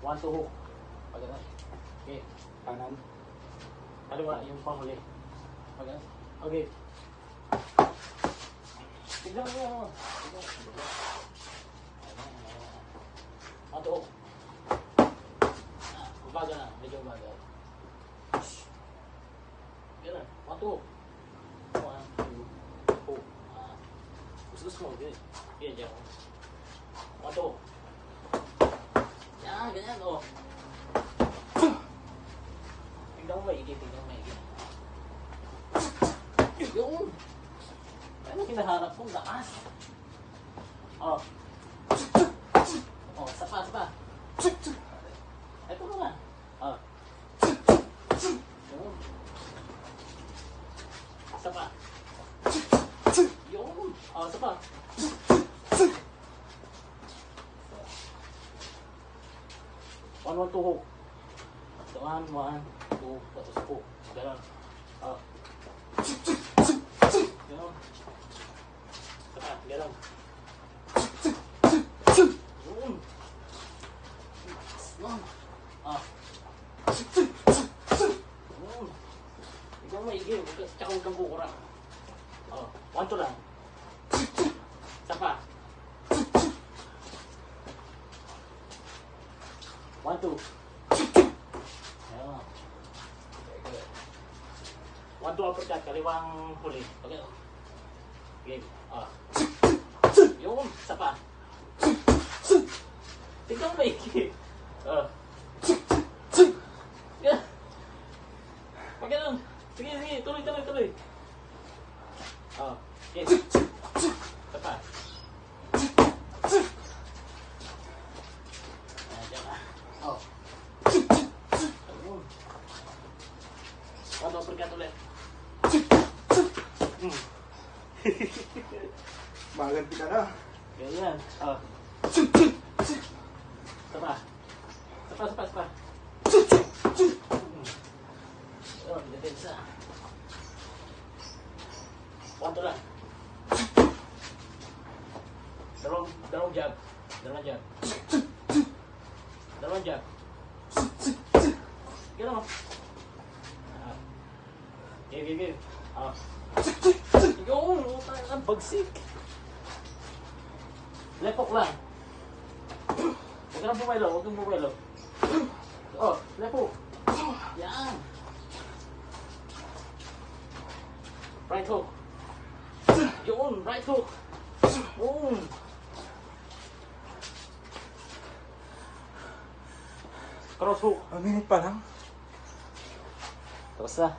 One to hook. Pagano. Okay. Kanan. Kaliwa yung panghuli. Pagano. Okay. Tignan mo. One to hook. Umaga na. Medyo umaga. Ganun. One to hook. One, two, hook. Gusto mo. Ganyan. Ganyan. One to hook. Yan, ganyan, oh. Tignan mo maigi, tignan mo maigi. Yun! Ano hinahanap kong lakas? Oh. Oh, sapa, sapa. Ito mo nga. Oh. Yun. Sapa. Yun. Oh, sapa. One, two, hook. One, two, tapos hook. Ganon. Oh. Ganon. Saka, ganon. Yun. Yun. Ah. Yun. Ikaw maigi. Tsaka huwag kang kukurang. Oh. One, two lang. Saka. One, two. Ayan. Okay, good. One, two, uppercut. Kaliwang huli. Okay. Game. Ah. Yung, isa pa. Tignan mo maigi. Yeah. Pag ganun. Sige, sige. Tuloy, tuloy, tuloy. Ah. Okay. Isa pa. Oh. Ano, uppercut ulit. Maganti ka na. Ganyan. Oh. Sapa. Sapa, sapa, sapa. Oh, depensa. One lang. Dalawang jab. Dalawang jab. Dalawang jab. Gano'n. Give. Ah. Yung, ang bagsik. Lepok lang. Huwag ka nang bumelo, huwag kang bumelo. Oh, lepok. Yan. Right hook. Yun, right hook. Boom. Cross hook. Ang minute pa lang. Tapos na.